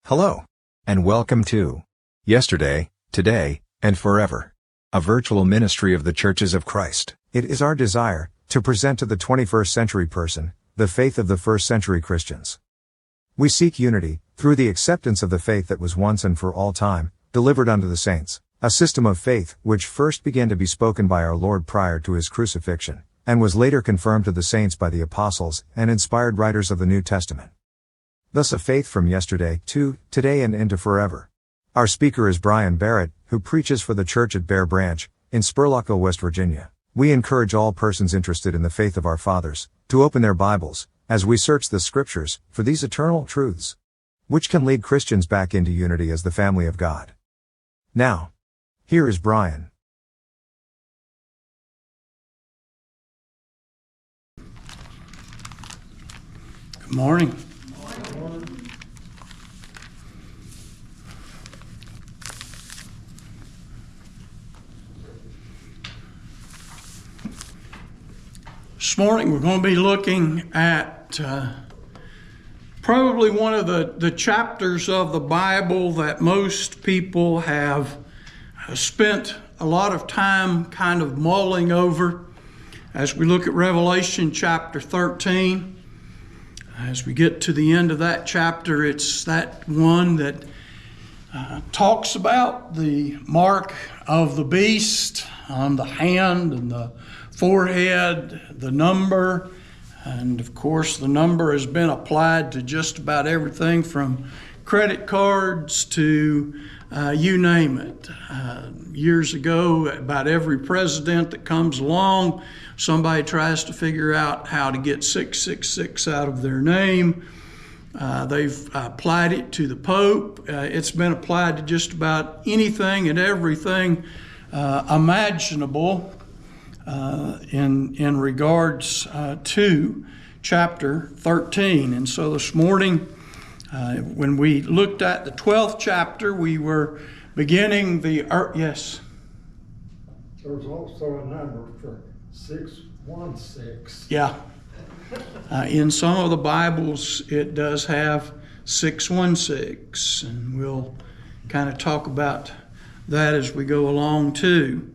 Hello, and welcome to Yesterday, Today, and Forever, a virtual ministry of the Churches of Christ. It is our desire to present to the 21st century person the faith of the first century Christians. We seek unity through the acceptance of the faith that was once and for all time delivered unto the saints, a system of faith which first began to be spoken by our Lord prior to his crucifixion, and was later confirmed to the saints by the apostles and inspired writers of the New Testament. Thus a faith from yesterday to today and into forever. Our speaker is Brian Barrett, who preaches for the church at Bear Branch, in Spurlockville, West Virginia. We encourage all persons interested in the faith of our fathers to open their Bibles, as we search the Scriptures, for these eternal truths, which can lead Christians back into unity as the family of God. Now, here is Brian. Good morning. This morning we're going to be looking at probably one of the chapters of the Bible that most people have spent a lot of time kind of mulling over as we look at Revelation chapter 13. As we get to the end of that chapter, it's that one that talks about the mark of the beast on the hand and the forehead, the number, and of course the number has been applied to just about everything from credit cards to you name it. Years ago, about every president that comes along, somebody tries to figure out how to get 666 out of their name. They've applied it to the Pope. It's been applied to just about anything and everything imaginable in regards to chapter 13. And so this morning, when we looked at the 12th chapter, we were beginning the... Yes? There's also a number for 616. Yeah. In some of the Bibles, it does have 616, and we'll kind of talk about that as we go along too.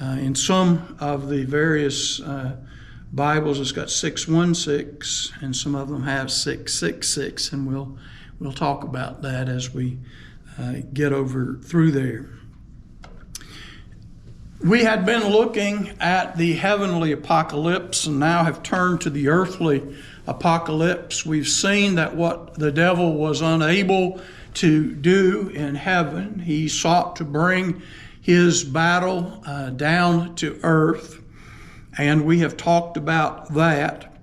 In some of the various Bibles, it's got 616, and some of them have 666, and we'll talk about that as we get over through there. We had been looking at the heavenly apocalypse and now have turned to the earthly apocalypse. We've seen that what the devil was unable to do in heaven, he sought to bring his battle down to earth, and we have talked about that.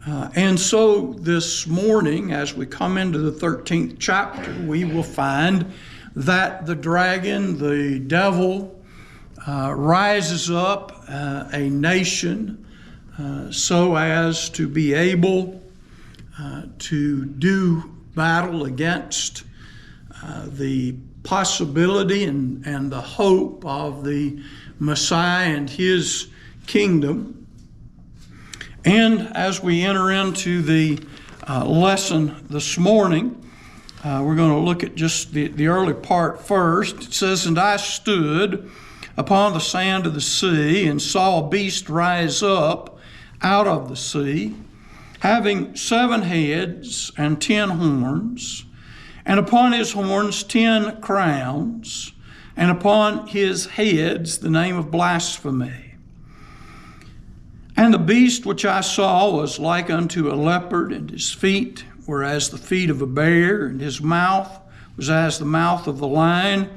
And so this morning, as we come into the 13th chapter, we will find that the dragon, the devil, rises up a nation so as to be able to do battle against the possibility and the hope of the Messiah and his kingdom. And as we enter into the lesson this morning, we're going to look at just the early part first. It says, "And I stood upon the sand of the sea, and saw a beast rise up out of the sea, having 7 heads and 10 horns, and upon his horns 10 crowns, and upon his heads the name of blasphemy. And the beast which I saw was like unto a leopard, and his feet were as the feet of a bear, and his mouth was as the mouth of the lion.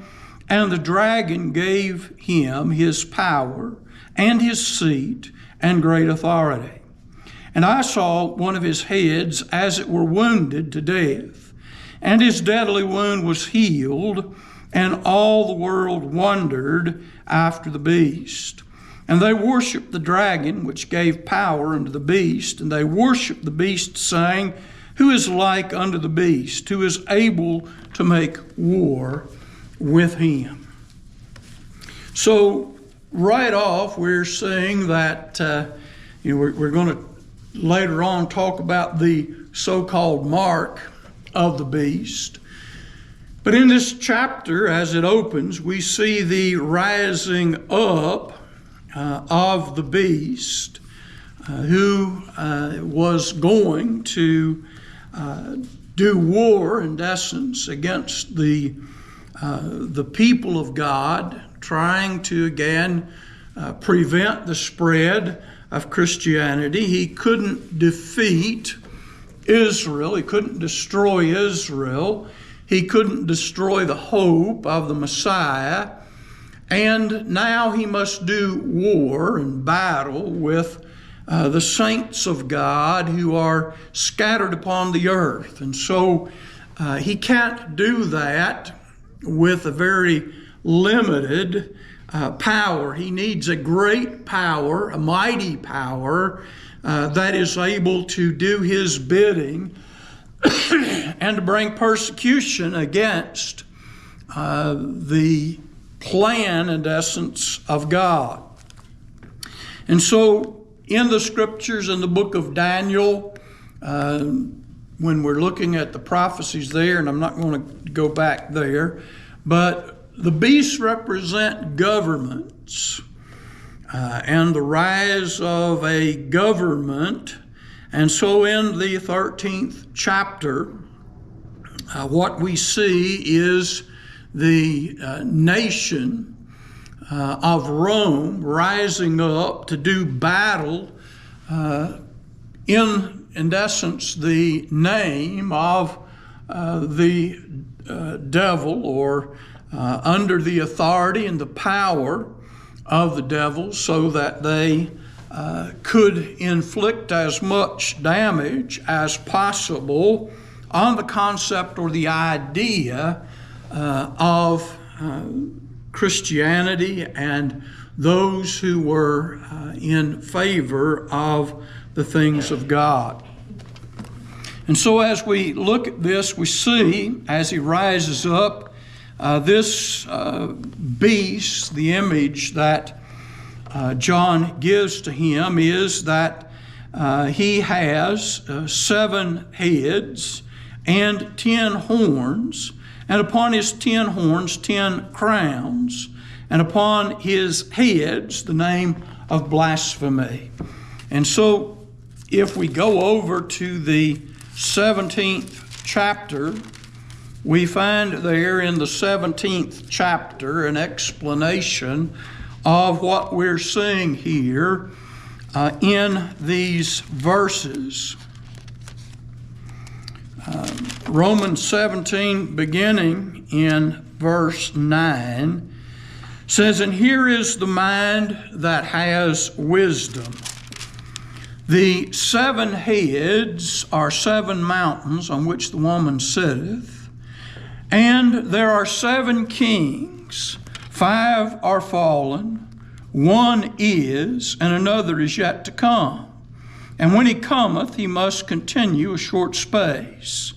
And the dragon gave him his power and his seat and great authority. And I saw one of his heads as it were wounded to death, and his deadly wound was healed, and all the world wondered after the beast. And they worshipped the dragon, which gave power unto the beast, and they worshipped the beast, saying, Who is like unto the beast, who is able to make war with him?" So right off, we're seeing that we're going to later on talk about the so-called mark of the beast. But in this chapter, as it opens, we see the rising up of the beast who was going to do war, in essence, against the people of God, trying to again prevent the spread of Christianity. He couldn't defeat Israel. He couldn't destroy Israel. He couldn't destroy the hope of the Messiah. And now he must do war and battle with the saints of God who are scattered upon the earth. And so he can't do that with a very limited power. He needs a great power, a mighty power that is able to do his bidding and to bring persecution against the plan and essence of God. And so in the scriptures in the book of Daniel, when we're looking at the prophecies there, and I'm not going to go back there, but the beasts represent governments and the rise of a government. And so in the 13th chapter, what we see is the nation of Rome rising up to do battle in essence, the name of the devil, or under the authority and the power of the devil, so that they could inflict as much damage as possible on the concept or the idea of Christianity and those who were in favor of the things of God. And so as we look at this, we see as he rises up, this beast, the image that John gives to him is that he has 7 heads and 10 horns, and upon his 10 horns 10 crowns, and upon his heads the name of blasphemy. And so if we go over to the 17th chapter, we find there in the 17th chapter an explanation of what we're seeing here in these verses. Romans 17, beginning in verse 9, says, "And here is the mind that has wisdom. The 7 heads are 7 mountains on which the woman sitteth, and there are 7 kings. 5 are fallen, 1 is, and another is yet to come. And when he cometh, he must continue a short space.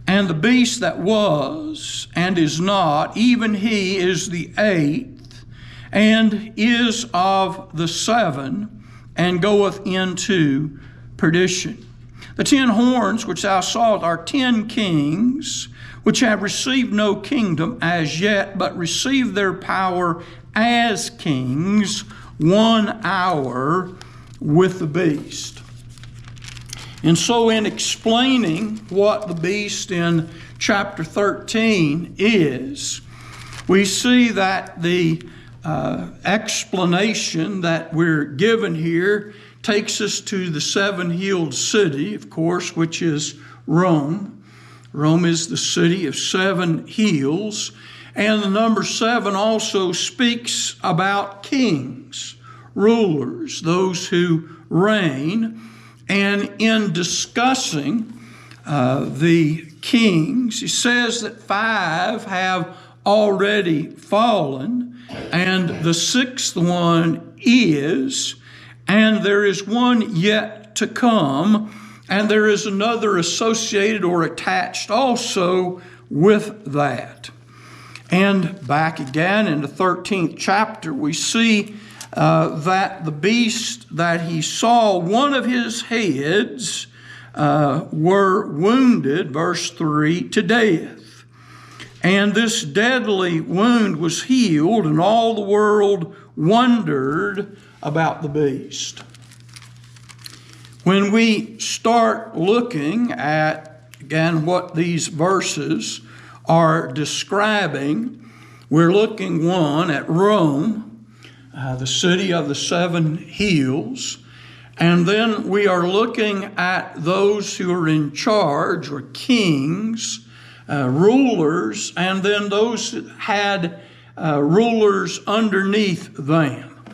And the beast that was and is not, even he is the 8th, and is of the 7, and goeth into perdition. The 10 horns which thou sawest are 10 kings, which have received no kingdom as yet, but receive their power as kings 1 hour with the beast." And so in explaining what the beast in chapter 13 is, we see that the explanation that we're given here takes us to the 7-heeled city, of course, which is Rome. Rome is the city of 7 heels, and the number 7 also speaks about kings, rulers, those who reign. And in discussing the kings, he says that 5 have already fallen, and the 6th one is, and there is 1 yet to come, and there is another associated or attached also with that. And back again in the 13th chapter, we see that the beast that he saw, 1 of his heads were wounded, verse 3, to death. And this deadly wound was healed, and all the world wondered about the beast. When we start looking at, again, what these verses are describing, we're looking, one, at Rome, the city of the seven hills, and then we are looking at those who are in charge, or kings, rulers, and then those that had rulers underneath them.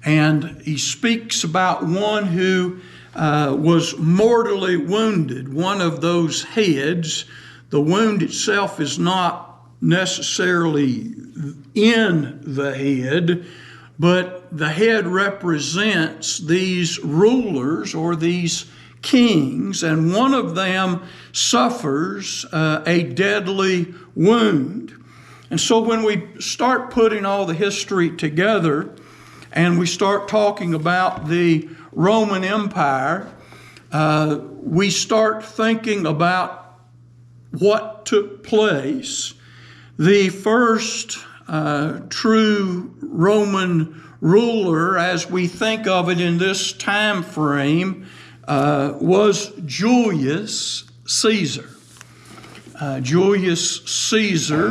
And he speaks about one who was mortally wounded, one of those heads. The wound itself is not necessarily in the head, but the head represents these rulers or these kings, and one of them suffers a deadly wound. And so when we start putting all the history together and we start talking about the Roman Empire, we start thinking about what took place. The first true Roman ruler, as we think of it in this time frame, was Julius Caesar. Julius Caesar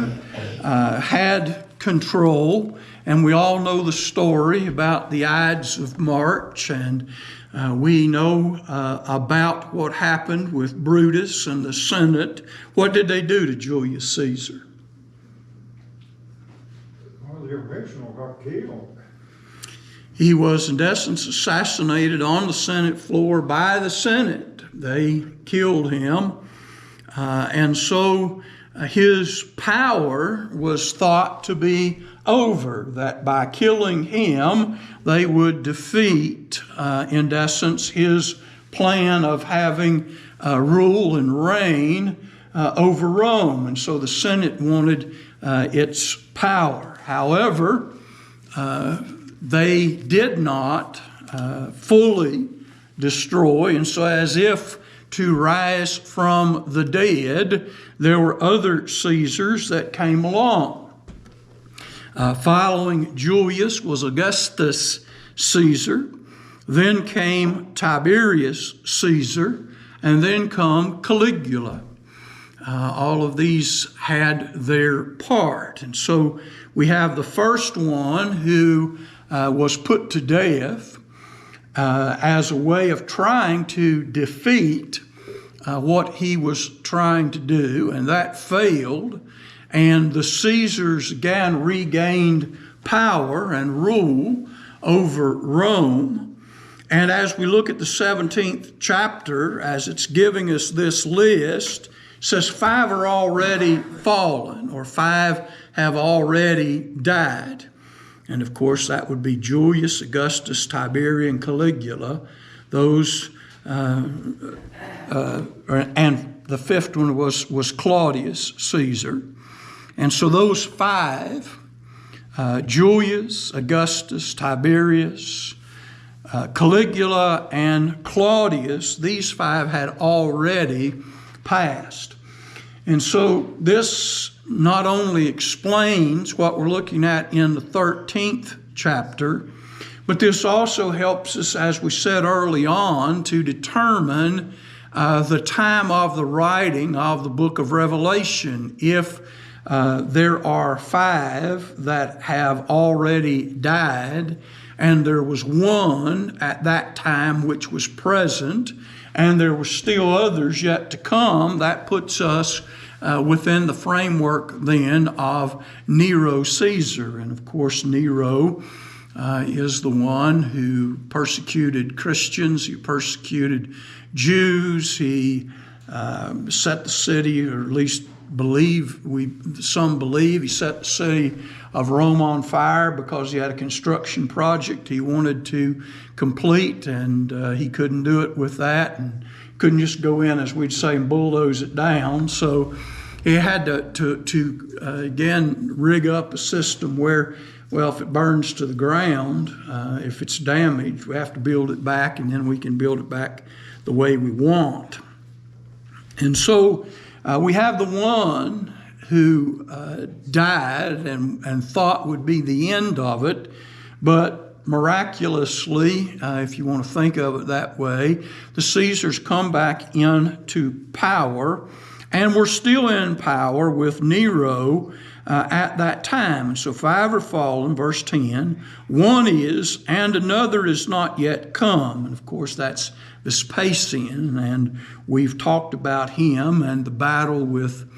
had control, and we all know the story about the Ides of March, and we know about what happened with Brutus and the Senate. What did they do to Julius Caesar? Well, the original got killed. He was, in essence, assassinated on the Senate floor by the Senate. They killed him. And so his power was thought to be over, that by killing him, they would defeat, in essence, his plan of having rule and reign over Rome. And so the Senate wanted its power. However, they did not fully destroy, and so as if to rise from the dead, there were other Caesars that came along. Following Julius was Augustus Caesar, then came Tiberius Caesar, and then come Caligula. All of these had their part. And so we have the first one who was put to death as a way of trying to defeat what he was trying to do, and that failed. And the Caesars again regained power and rule over Rome. And as we look at the 17th chapter, as it's giving us this list, it says 5 are already fallen, or 5 have already died. And of course, that would be Julius, Augustus, Tiberius, and Caligula. Those, and the fifth one was Claudius Caesar. And so those 5, Julius, Augustus, Tiberius, Caligula, and Claudius, these 5 had already passed. And so this not only explains what we're looking at in the 13th chapter, but this also helps us, as we said early on, to determine the time of the writing of the book of Revelation. If there are 5 that have already died, and there was 1 at that time which was present, and there were still others yet to come, that puts us within the framework then of Nero Caesar. And of course, Nero is the one who persecuted Christians, he persecuted Jews, he set the city, or at least some believe he set the city of Rome on fire because he had a construction project he wanted to complete, and he couldn't do it with that, and couldn't just go in, as we'd say, and bulldoze it down. So he had to again rig up a system where, well, if it burns to the ground, if it's damaged, we have to build it back, and then we can build it back the way we want. And so we have the one who died and thought would be the end of it, but miraculously, if you want to think of it that way, the Caesars come back into power, and we're still in power with Nero at that time. And so 5 are fallen, verse 10. One is, and another is not yet come. And of course, that's Vespasian, and we've talked about him and the battle with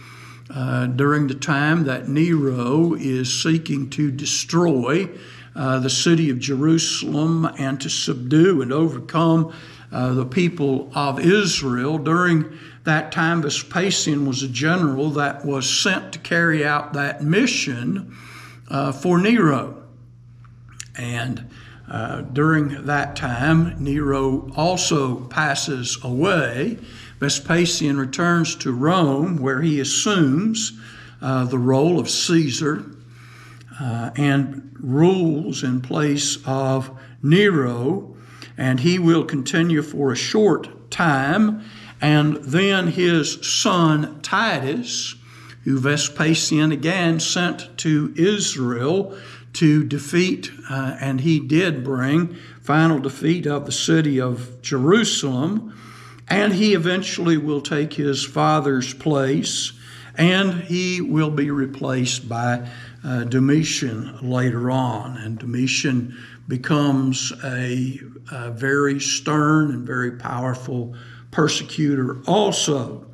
during the time that Nero is seeking to destroy the city of Jerusalem and to subdue and overcome the people of Israel. During that time, Vespasian was a general that was sent to carry out that mission for Nero. And during that time, Nero also passes away. Vespasian returns to Rome, where he assumes the role of Caesar and rules in place of Nero, and he will continue for a short time. And then his son Titus, who Vespasian again sent to Israel to defeat, and he did bring final defeat of the city of Jerusalem. And he eventually will take his father's place, and he will be replaced by Domitian later on. And Domitian becomes a very stern and very powerful persecutor also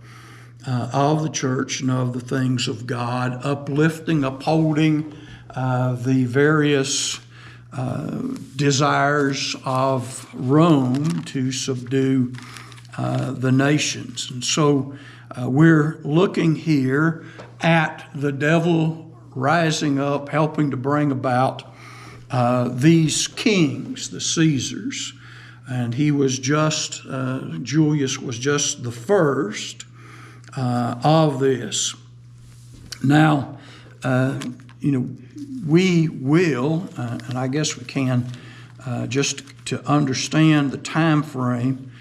of the church and of the things of God, uplifting, upholding the various desires of Rome to subdue the nations. And so we're looking here at the devil rising up, helping to bring about these kings, the Caesars. And he was just, Julius was just the first of this. Now, we will, and I guess we can, just to understand the time frame.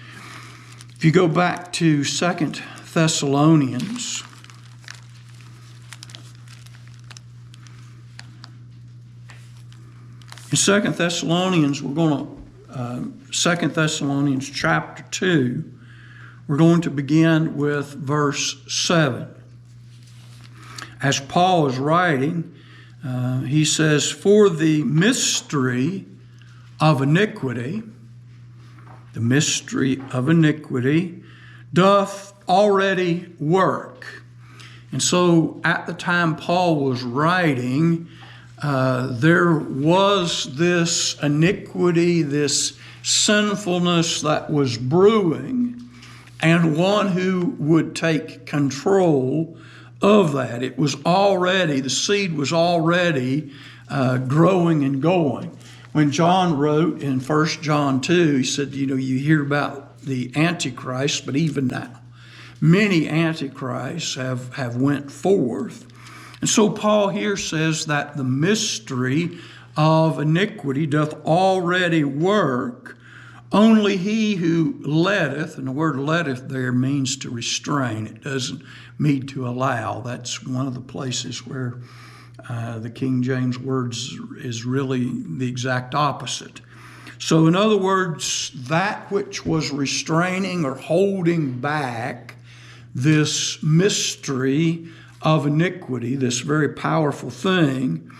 If you go back to 2 Thessalonians, in 2 Thessalonians, we're going to 2 Thessalonians chapter 2, we're going to begin with verse 7. As Paul is writing, he says, "For the mystery of iniquity," the mystery of iniquity, "doth already work." And so at the time Paul was writing, there was this iniquity, this sinfulness that was brewing, and one who would take control of that. It was already, the seed was already growing and going. When John wrote in 1 John 2, he said, you hear about the Antichrist, but even now, many Antichrists have went forth. And so Paul here says that the mystery of iniquity doth already work. Only he who letteth, and the word letteth there means to restrain. It doesn't mean to allow. That's one of the places where the King James words is really the exact opposite. So in other words, that which was restraining or holding back this mystery of iniquity, this very powerful thing,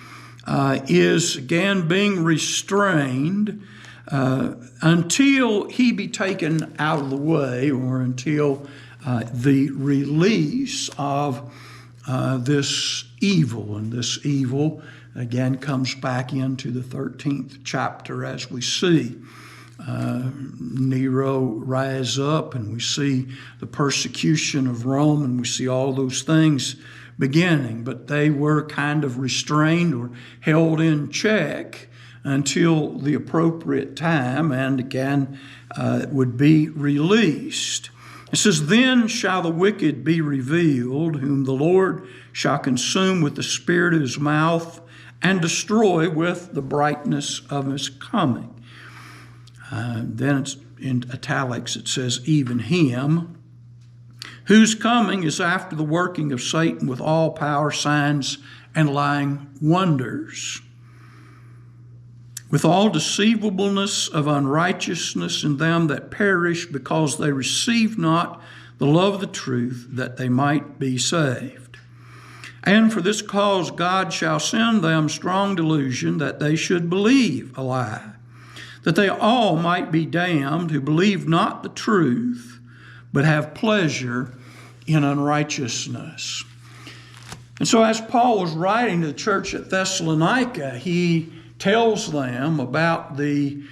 is again being restrained until he be taken out of the way, or until the release of this evil. And this evil again comes back into the 13th chapter as we see Nero rise up, and we see the persecution of Rome, and we see all those things beginning. But they were kind of restrained or held in check until the appropriate time, and again would be released. It says, "Then shall the wicked be revealed, whom the Lord shall consume with the spirit of his mouth, and destroy with the brightness of his coming." Then it's in italics, it says, "even him whose coming is after the working of Satan with all power, signs, and lying wonders, with all deceivableness of unrighteousness in them that perish, because they receive not the love of the truth, that they might be saved. And for this cause God shall send them strong delusion, that they should believe a lie, that they all might be damned who believe not the truth, but have pleasure in unrighteousness. And so as Paul was writing to the church at Thessalonica, he tells them about the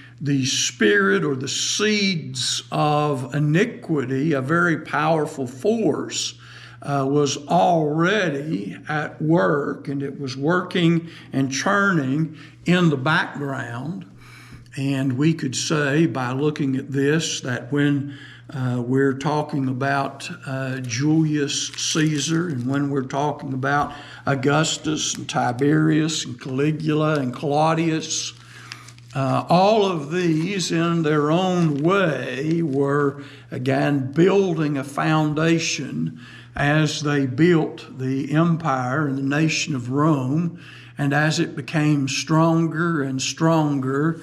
spirit or the seeds of iniquity, a very powerful force, was already at work, and it was working and churning in the background. And we could say by looking at this that when we're talking about Julius Caesar, and when we're talking about Augustus and Tiberius and Caligula and Claudius, all of these in their own way were again building a foundation as they built the empire and the nation of Rome, and as it became stronger and stronger,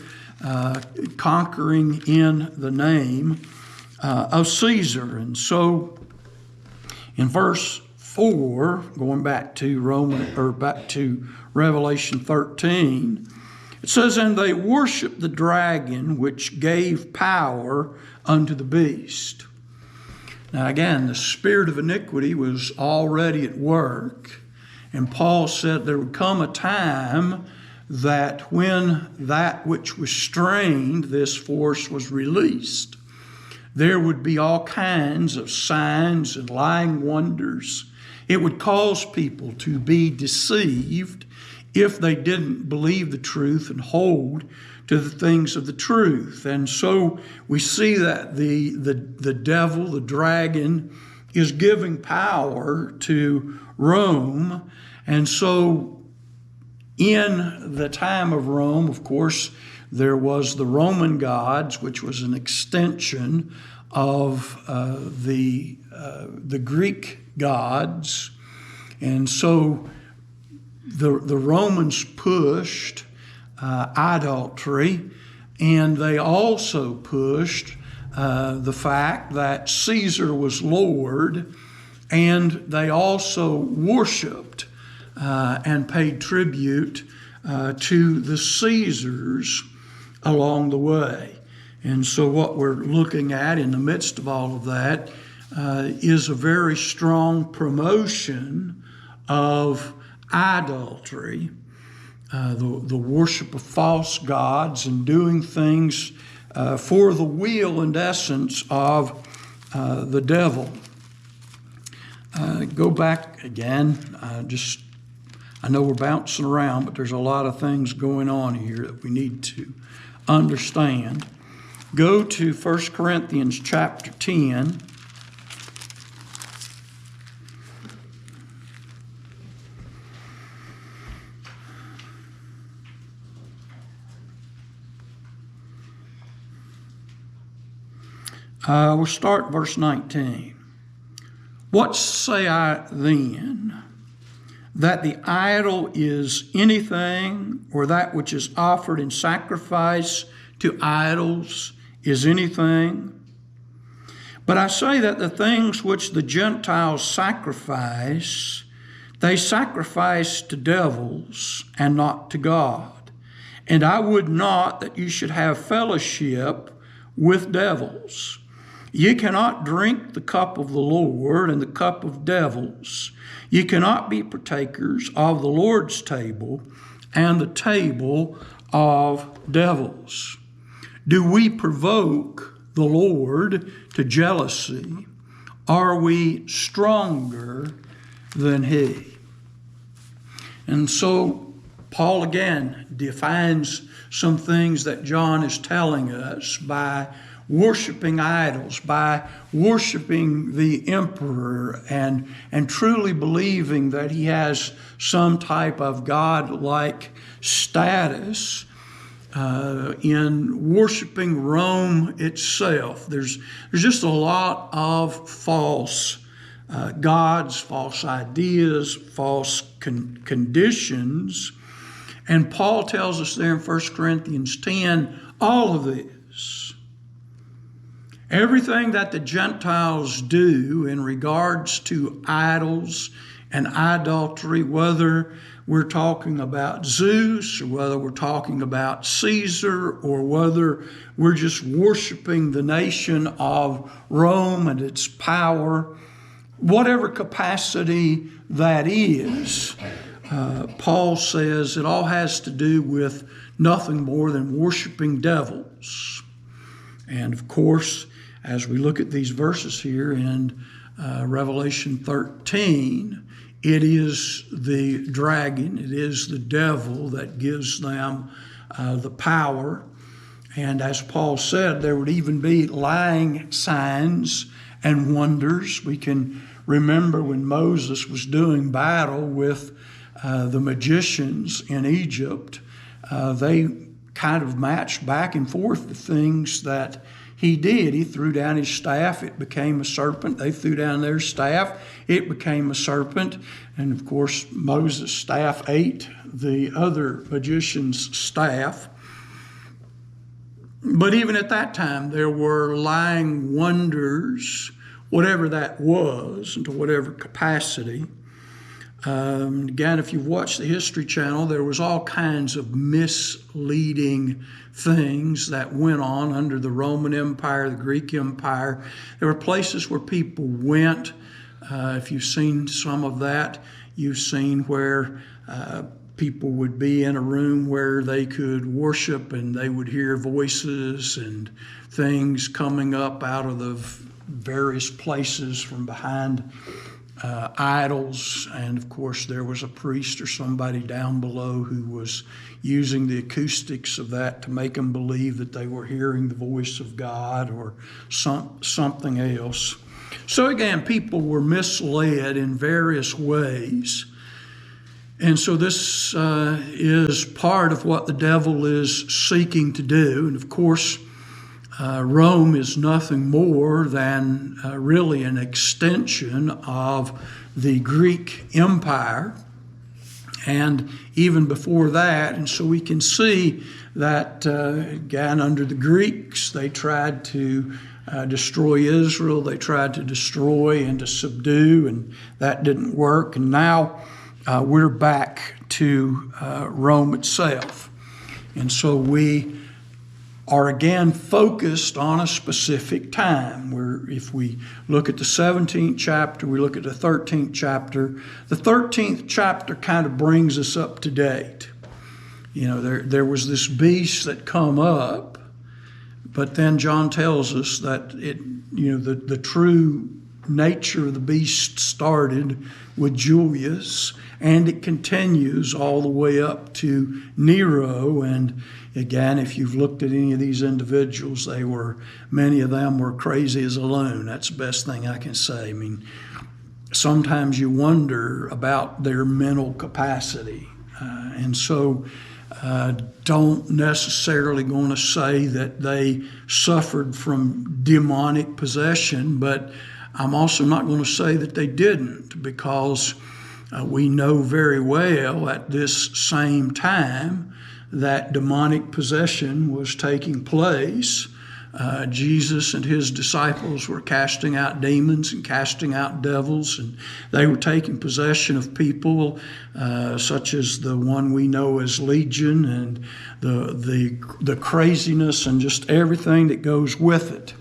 conquering in the name of Caesar. And so in verse 4, going back to Revelation 13, it says, "And they worshiped the dragon which gave power unto the beast." Now again, the spirit of iniquity was already at work, and Paul said there would come a time that when that which was strained, this force, was released, there would be all kinds of signs and lying wonders. It would cause people to be deceived if they didn't believe the truth and hold to the things of the truth. And so we see that the devil, the dragon, is giving power to Rome. And so in the time of Rome, of course, there was the Roman gods, which was an extension of the Greek gods. And so the Romans pushed idolatry, and they also pushed the fact that Caesar was Lord, and they also worshiped and paid tribute to the Caesars along the way. And so what we're looking at in the midst of all of that is a very strong promotion of idolatry, the worship of false gods, and doing things for the will and essence of the devil. Go back again. I know we're bouncing around, but there's a lot of things going on here that we need to understand. Go to 1 Corinthians chapter 10. We'll start verse 19. "What say I then? That the idol is anything, or that which is offered in sacrifice to idols is anything? But I say that the things which the Gentiles sacrifice, they sacrifice to devils and not to God. And I would not that you should have fellowship with devils. Ye cannot drink the cup of the Lord and the cup of devils. Ye cannot be partakers of the Lord's table and the table of devils. Do we provoke the Lord to jealousy? Are we stronger than He?" And so Paul again defines some things that John is telling us by worshiping idols, by worshiping the emperor, and truly believing that he has some type of God-like status in worshiping Rome itself. There's just a lot of false gods, false ideas, false conditions. And Paul tells us there in 1 Corinthians 10, all of this, everything that the Gentiles do in regards to idols and idolatry, whether we're talking about Zeus or whether we're talking about Caesar or whether we're just worshiping the nation of Rome and its power, whatever capacity that is, Paul says it all has to do with nothing more than worshiping devils. And of course, as we look at these verses here in Revelation 13, it is the dragon, it is the devil that gives them the power. And as Paul said, there would even be lying signs and wonders. We can remember when Moses was doing battle with the magicians in Egypt, they kind of matched back and forth the things that he did. He threw down his staff, it became a serpent. They threw down their staff, it became a serpent. And of course, Moses' staff ate the other magician's staff. But even at that time, there were lying wonders, whatever that was, and to whatever capacity. Again, if you've watched the History Channel, there was all kinds of misleading things that went on under the Roman Empire, the Greek Empire. There were places where people went. If you've seen some of that, you've seen where people would be in a room where they could worship and they would hear voices and things coming up out of the various places from behind idols. And of course there was a priest or somebody down below who was using the acoustics of that to make them believe that they were hearing the voice of God or something else. So again, people were misled in various ways. And so this is part of what the devil is seeking to do. And of course, Rome is nothing more than really an extension of the Greek Empire, and even before that. And so we can see that, again, under the Greeks, they tried to destroy Israel. They tried to destroy and to subdue, and that didn't work. And now we're back to Rome itself. And so we are again focused on a specific time, where if we look at the 17th chapter, we look at the 13th chapter. The 13th chapter kind of brings us up to date. You know, there was this beast that come up, but then John tells us that the true nature of the beast started with Julius, and it continues all the way up to Nero. And again, if you've looked at any of these individuals, many of them were crazy as a loon. That's the best thing I can say. I mean, sometimes you wonder about their mental capacity. And so don't necessarily going to say that they suffered from demonic possession, but I'm also not going to say that they didn't, because we know very well at this same time that demonic possession was taking place. Jesus and his disciples were casting out demons and casting out devils, and they were taking possession of people such as the one we know as Legion, and the craziness and just everything that goes with it.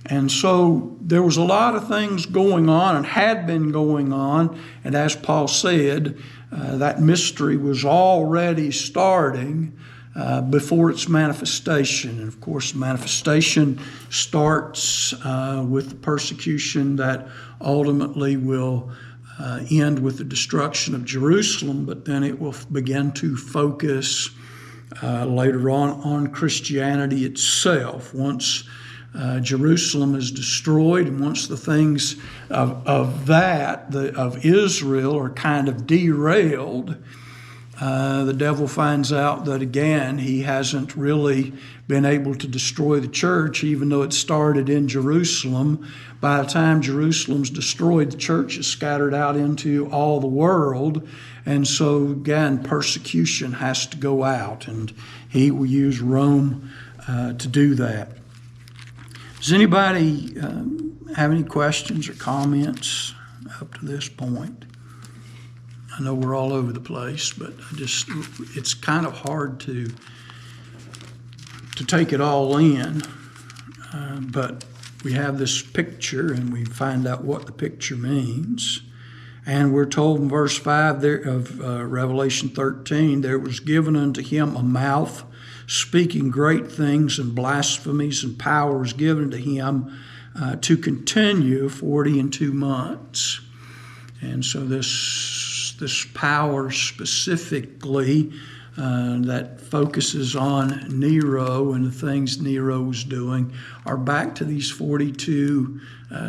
And so there was a lot of things going on and had been going on. And as Paul said, that mystery was already starting before its manifestation. And of course, manifestation starts with the persecution that ultimately will end with the destruction of Jerusalem, but then it will begin to focus later on Christianity itself. Once Jerusalem is destroyed, and once the things of Israel are kind of derailed, the devil finds out that, again, he hasn't really been able to destroy the church, even though it started in Jerusalem. By the time Jerusalem's destroyed, the church is scattered out into all the world. And so, again, persecution has to go out, and he will use Rome to do that. Does anybody have any questions or comments up to this point? I know we're all over the place, but it's kind of hard to take it all in. But we have this picture, and we find out what the picture means. And we're told in verse 5 there of Revelation 13, there was given unto him a mouth speaking great things and blasphemies, and power was given to him to continue 42 months. And so this power specifically that focuses on Nero and the things Nero was doing are back to these 42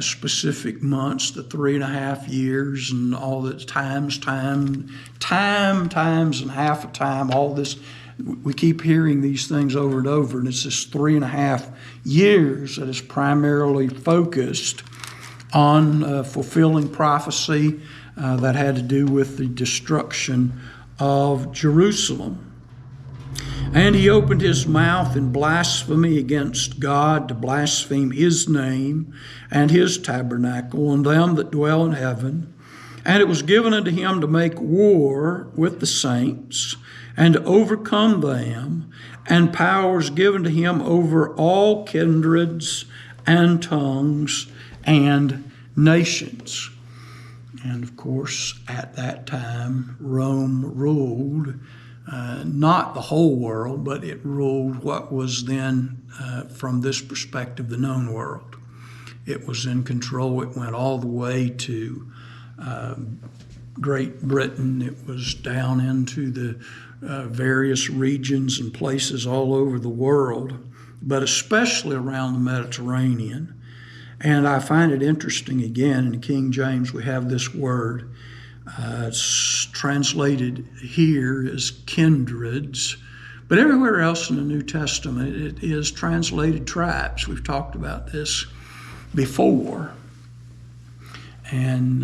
specific months, the 3.5 years, and all the times and half a time, all this. We keep hearing these things over and over, and it's this 3.5 years that is primarily focused on fulfilling prophecy that had to do with the destruction of Jerusalem. And he opened his mouth in blasphemy against God, to blaspheme his name and his tabernacle and them that dwell in heaven. And it was given unto him to make war with the saints and to overcome them, and power was given to him over all kindreds and tongues and nations. And of course, at that time, Rome ruled not the whole world, but it ruled what was then, from this perspective, the known world. It was in control. It went all the way to Great Britain. It was down into the various regions and places all over the world, but especially around the Mediterranean. And I find it interesting, again, in King James we have this word. It's translated here as kindreds, but everywhere else in the New Testament it is translated tribes. We've talked about this before. And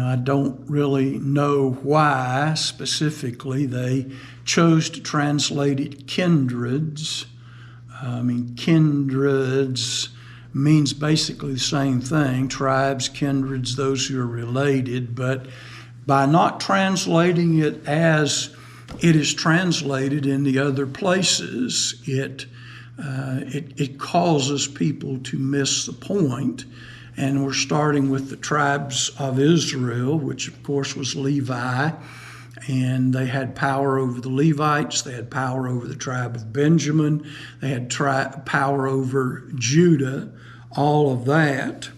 I don't really know why specifically they chose to translate it kindreds. Kindreds means basically the same thing, tribes, kindreds, those who are related, but by not translating it as it is translated in the other places, it causes people to miss the point. And we're starting with the tribes of Israel, which of course was Levi, and they had power over the Levites, they had power over the tribe of Benjamin, they had power over Judah, all of that,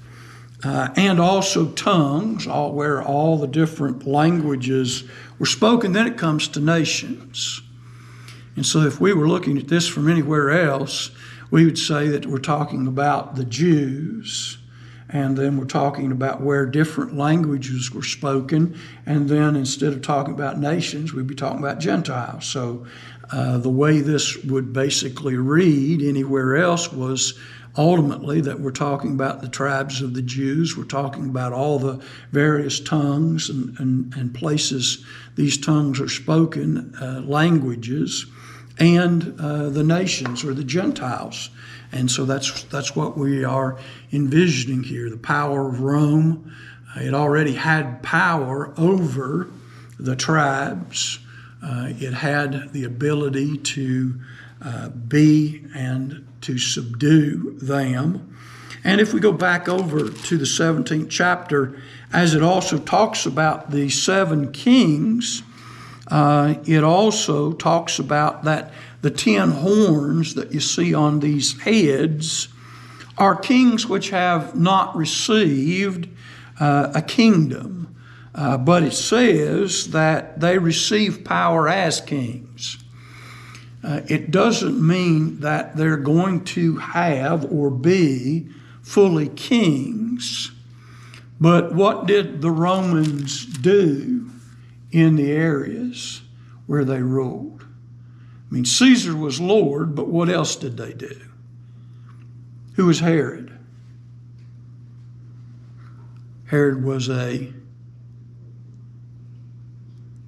and also tongues, where all the different languages were spoken. Then it comes to nations. And so if we were looking at this from anywhere else, we would say that we're talking about the Jews, and then we're talking about where different languages were spoken, and then instead of talking about nations, we'd be talking about Gentiles. So the way this would basically read anywhere else was ultimately that we're talking about the tribes of the Jews, we're talking about all the various tongues and places these tongues are spoken, languages, and the nations or the Gentiles. And so that's what we are envisioning here, the power of Rome. It already had power over the tribes. It had the ability to be and to subdue them. And if we go back over to the 17th chapter, as it also talks about the 7 kings, it also talks about that the 10 horns that you see on these heads are kings which have not received a kingdom, but it says that they receive power as kings. It doesn't mean that they're going to have or be fully kings, but what did the Romans do in the areas where they ruled. I mean, Caesar was Lord, but what else did they do? Who was Herod? Herod was a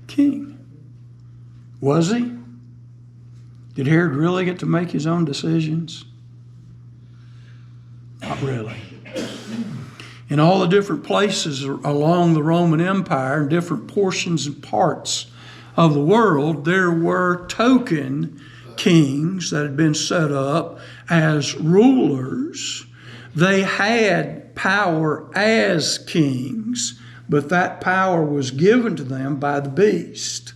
king. Was he? Did Herod really get to make his own decisions? Not really. In all the different places along the Roman Empire, in different portions and parts of the world, there were token kings that had been set up as rulers. They had power as kings, but that power was given to them by the beast.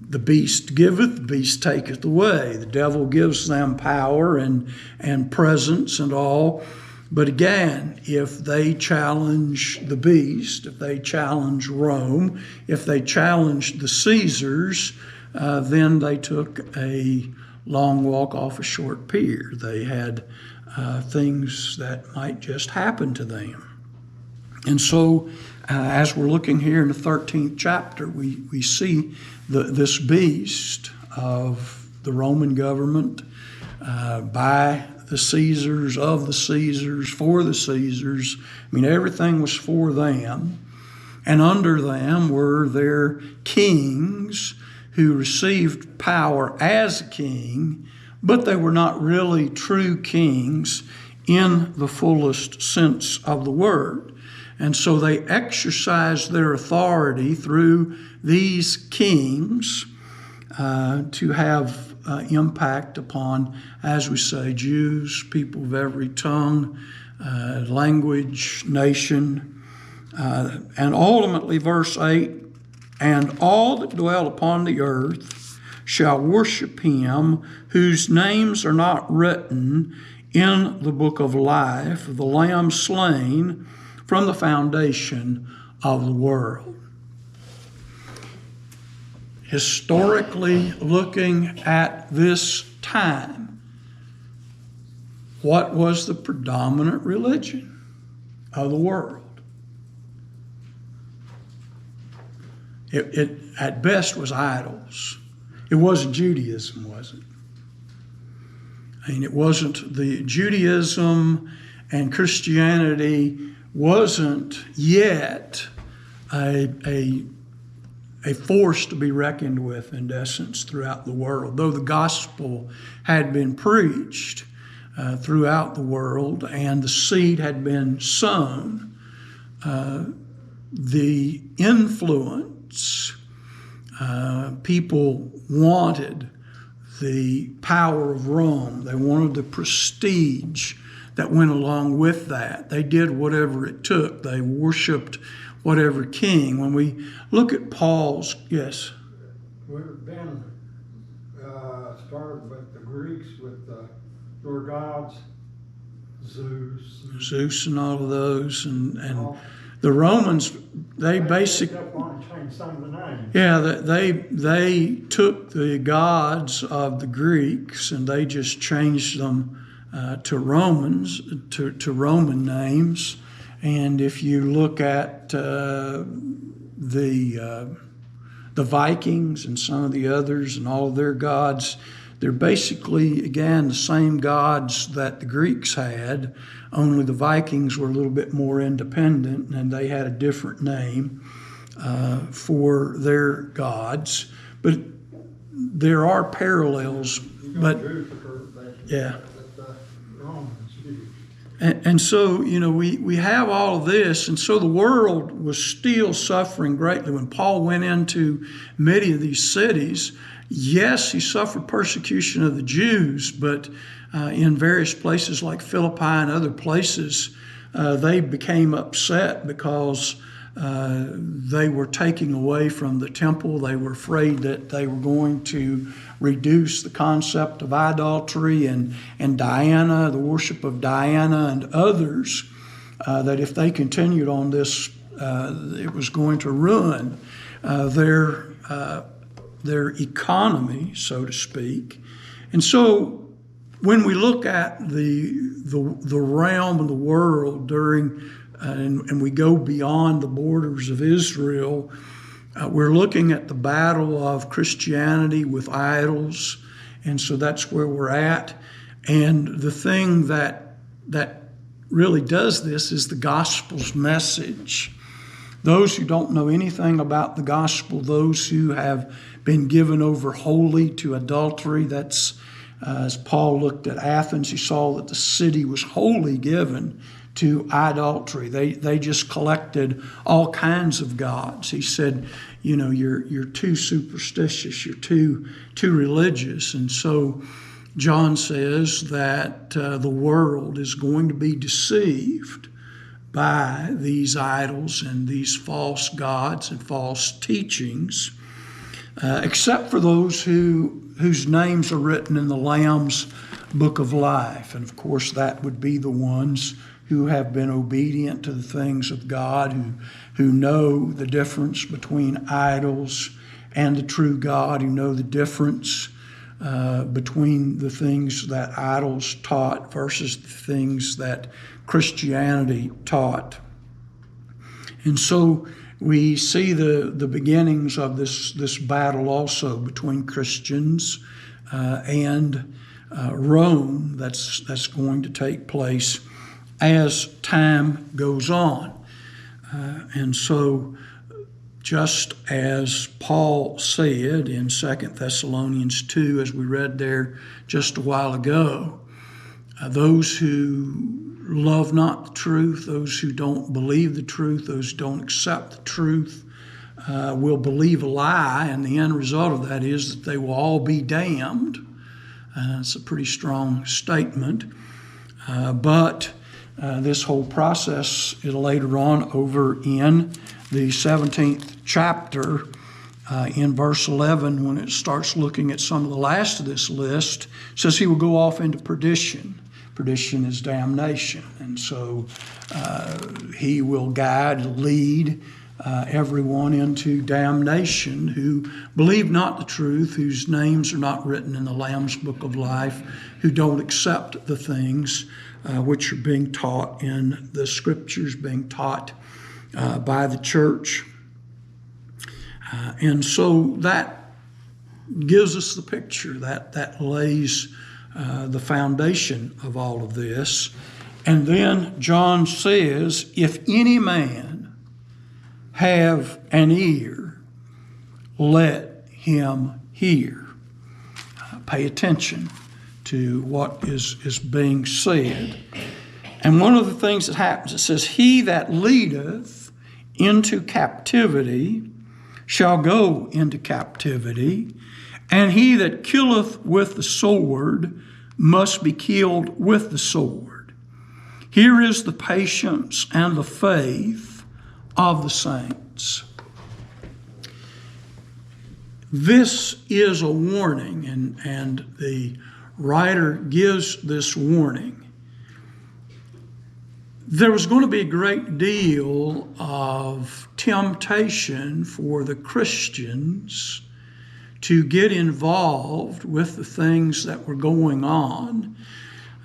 The beast giveth, the beast taketh away. The devil gives them power and presence and all. But again, if they challenge the beast, if they challenge Rome, if they challenged the Caesars, then they took a long walk off a short pier. They had things that might just happen to them. And so, as we're looking here in the 13th chapter, we see this beast of the Roman government by the Caesars, of the Caesars, for the Caesars. I mean, everything was for them. And under them were their kings who received power as a king, but they were not really true kings in the fullest sense of the word. And so they exercised their authority through these kings to have impact upon, as we say, Jews, people of every tongue, language, nation. And ultimately, verse 8, and all that dwell upon the earth shall worship him whose names are not written in the book of life of the Lamb slain from the foundation of the world. Historically looking at this time, what was the predominant religion of the world? It at best was idols. It wasn't Judaism, was it? I mean, it wasn't the Judaism and Christianity wasn't yet a force to be reckoned with, in essence, throughout the world. Though the gospel had been preached throughout the world and the seed had been sown, the influence, people wanted the power of Rome. They wanted the prestige that went along with that. They did whatever it took. They worshiped whatever king. When we look at Paul's, yes? We've been started with the Greeks, with their gods, Zeus and all of those. And the Romans, they basically... Yeah, they took the gods of the Greeks and they just changed them to Roman names. And if you look at the Vikings and some of the others and all of their gods, they're basically, again, the same gods that the Greeks had, only the Vikings were a little bit more independent and they had a different name for their gods. But there are parallels. But yeah. And so, we have all of this, and so the world was still suffering greatly. When Paul went into many of these cities, yes, he suffered persecution of the Jews, but in various places like Philippi and other places, they became upset because they were taking away from the temple. They were afraid that they were going to reduce the concept of idolatry and Diana, the worship of Diana and others, that if they continued on this, it was going to ruin their economy, so to speak. And so when we look at the realm of the world during and we go beyond the borders of Israel, We're looking at the battle of Christianity with idols, and so that's where we're at. And the thing that really does this is the gospel's message. Those who don't know anything about the gospel, those who have been given over wholly to adultery, that's as Paul looked at Athens, he saw that the city was wholly given to idolatry. They just collected all kinds of gods. He said, you're too superstitious, you're too religious. And so John says that the world is going to be deceived by these idols and these false gods and false teachings, except for those whose names are written in the Lamb's book of life. And of course, that would be the ones who have been obedient to the things of God, who know the difference between idols and the true God, who know the difference between the things that idols taught versus the things that Christianity taught. And so we see the beginnings of this battle also between Christians and Rome that's going to take place as time goes on. And so just as Paul said in 2 Thessalonians 2, as we read there just a while ago, those who love not the truth, those who don't believe the truth, those who don't accept the truth, will believe a lie, and the end result of that is that they will all be damned. That's a pretty strong statement. But this whole process is later on over in the 17th chapter, in verse 11, when it starts looking at some of the last of this list, says he will go off into perdition. Perdition is damnation. And so he will guide, lead everyone into damnation who believe not the truth, whose names are not written in the Lamb's book of life, who don't accept the things which are being taught in the scriptures, being taught by the church. And so that gives us the picture, that lays the foundation of all of this. And then John says, if any man have an ear, let him hear. Pay attention to what is being said. And one of the things that happens, it says, he that leadeth into captivity shall go into captivity, and he that killeth with the sword must be killed with the sword. Here is the patience and the faith of the saints. This is a warning, and the writer gives this warning. There was going to be a great deal of temptation for the Christians to get involved with the things that were going on.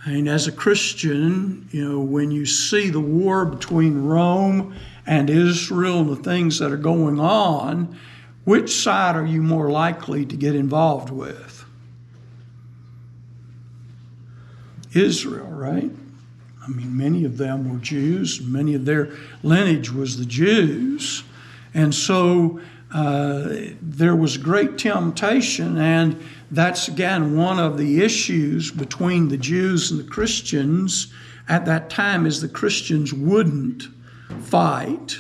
And as a Christian, when you see the war between Rome and Israel and the things that are going on, which side are you more likely to get involved with? Israel, right? I mean, many of them were Jews. Many of their lineage was the Jews. And so there was great temptation, and that's, again, one of the issues between the Jews and the Christians at that time is the Christians wouldn't fight.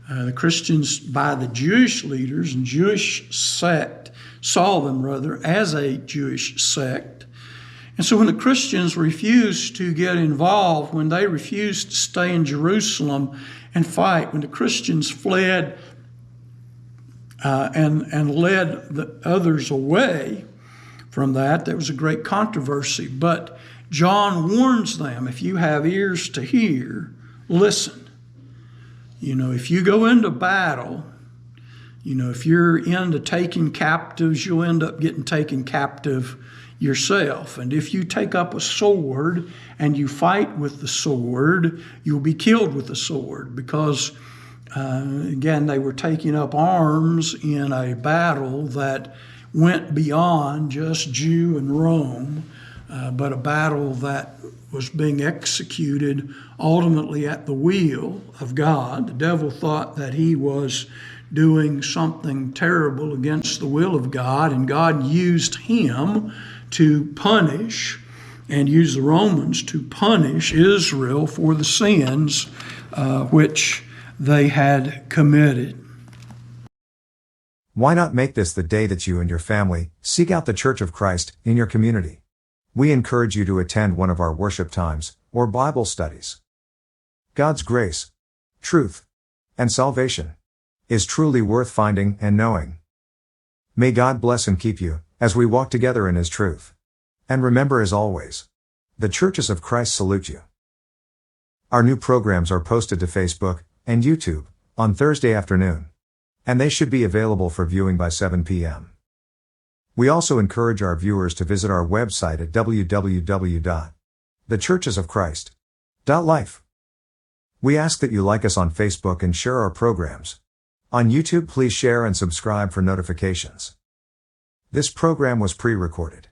The Christians, by the Jewish leaders and Jewish sect, saw them, rather, as a Jewish sect. And so when the Christians refused to get involved, when they refused to stay in Jerusalem and fight, when the Christians fled and led the others away from that, there was a great controversy. But John warns them, if you have ears to hear, listen. If you go into battle, if you're into taking captives, you'll end up getting taken captive yourself. And if you take up a sword and you fight with the sword, you'll be killed with the sword, because Again, they were taking up arms in a battle that went beyond just Jew and Rome, but a battle that was being executed ultimately at the will of God. The devil thought that he was doing something terrible against the will of God, and God used him to punish and use the Romans to punish Israel for the sins which they had committed. Why not make this the day that you and your family seek out the Church of Christ in your community? We encourage you to attend one of our worship times or Bible studies. God's grace, truth, and salvation is truly worth finding and knowing. May God bless and keep you as we walk together in His truth. And remember, as always, the Churches of Christ salute you. Our new programs are posted to Facebook and YouTube on Thursday afternoon, and they should be available for viewing by 7 p.m. We also encourage our viewers to visit our website at www.thechurchesofchrist.life. We ask that you like us on Facebook and share our programs. On YouTube, please share and subscribe for notifications. This program was pre-recorded.